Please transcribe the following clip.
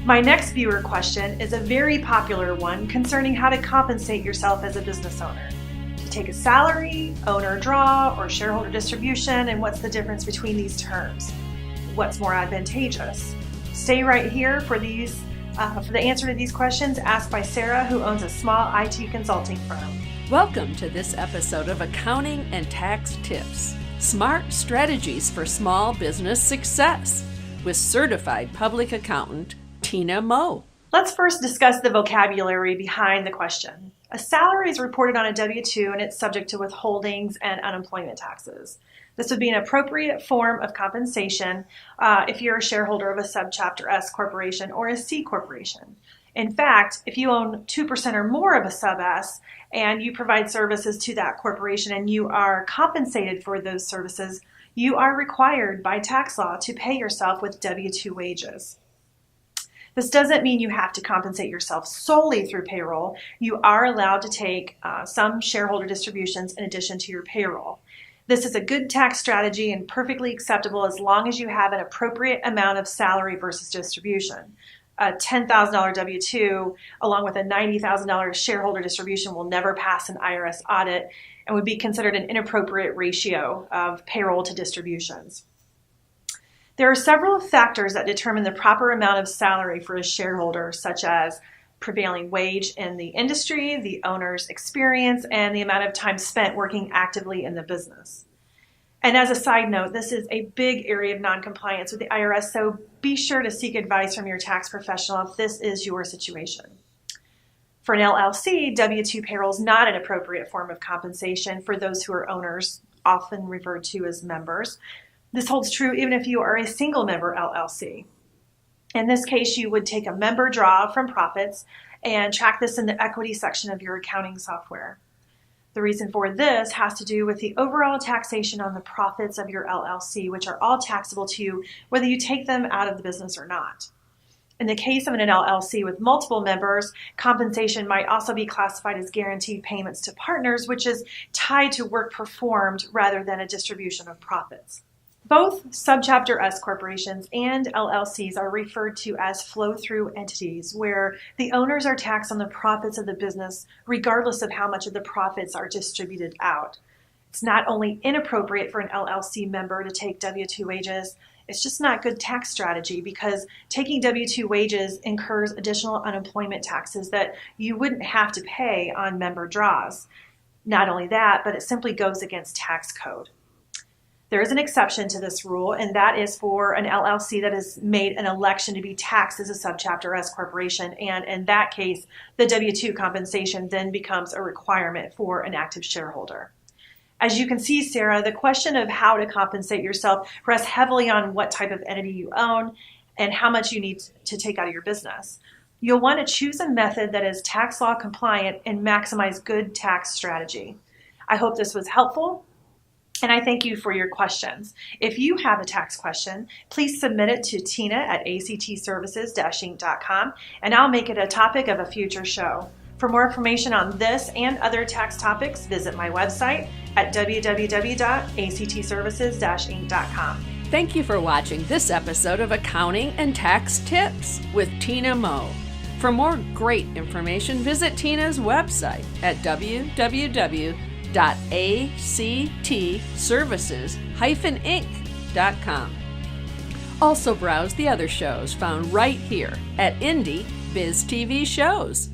My next viewer question is a very popular one concerning how to compensate yourself as a business owner. To take a salary, owner draw, or shareholder distribution, and what's the difference between these terms? What's more advantageous? Stay right here for the answer to these questions asked by Sarah, who owns a small IT consulting firm. Welcome to this episode of Accounting and Tax Tips, Smart Strategies for Small Business Success, with certified public accountant Tina Moe. Let's first discuss the vocabulary behind the question. A salary is reported on a W-2 and it's subject to withholdings and unemployment taxes. This would be an appropriate form of compensation if you're a shareholder of a subchapter S corporation or a C corporation. In fact, if you own 2% or more of a sub S and you provide services to that corporation and you are compensated for those services, you are required by tax law to pay yourself with W-2 wages. This doesn't mean you have to compensate yourself solely through payroll. You are allowed to take some shareholder distributions in addition to your payroll. This is a good tax strategy and perfectly acceptable as long as you have an appropriate amount of salary versus distribution. A $10,000 W-2 along with a $90,000 shareholder distribution will never pass an IRS audit and would be considered an inappropriate ratio of payroll to distributions. There are several factors that determine the proper amount of salary for a shareholder, such as prevailing wage in the industry, the owner's experience, and the amount of time spent working actively in the business. And as a side note, this is a big area of noncompliance with the IRS, so be sure to seek advice from your tax professional if this is your situation. For an LLC, W-2 payroll is not an appropriate form of compensation for those who are owners, often referred to as members. This holds true even if you are a single member LLC. In this case, you would take a member draw from profits and track this in the equity section of your accounting software. The reason for this has to do with the overall taxation on the profits of your LLC, which are all taxable to you whether you take them out of the business or not. In the case of an LLC with multiple members, compensation might also be classified as guaranteed payments to partners, which is tied to work performed rather than a distribution of profits. Both subchapter S corporations and LLCs are referred to as flow-through entities, where the owners are taxed on the profits of the business regardless of how much of the profits are distributed out. It's not only inappropriate for an LLC member to take W-2 wages, it's just not good tax strategy because taking W-2 wages incurs additional unemployment taxes that you wouldn't have to pay on member draws. Not only that, but it simply goes against tax code. There is an exception to this rule, and that is for an LLC that has made an election to be taxed as a subchapter S corporation, and in that case, the W-2 compensation then becomes a requirement for an active shareholder. As you can see, Sarah, the question of how to compensate yourself rests heavily on what type of entity you own and how much you need to take out of your business. You'll want to choose a method that is tax law compliant and maximize good tax strategy. I hope this was helpful. And I thank you for your questions. If you have a tax question, please submit it to Tina at actservices-inc.com, and I'll make it a topic of a future show. For more information on this and other tax topics, visit my website at www.actservices-inc.com. Thank you for watching this episode of Accounting and Tax Tips with Tina Moe. For more great information, visit Tina's website at www.actservices-inc.com. Also browse the other shows found right here at Indie Biz TV Shows.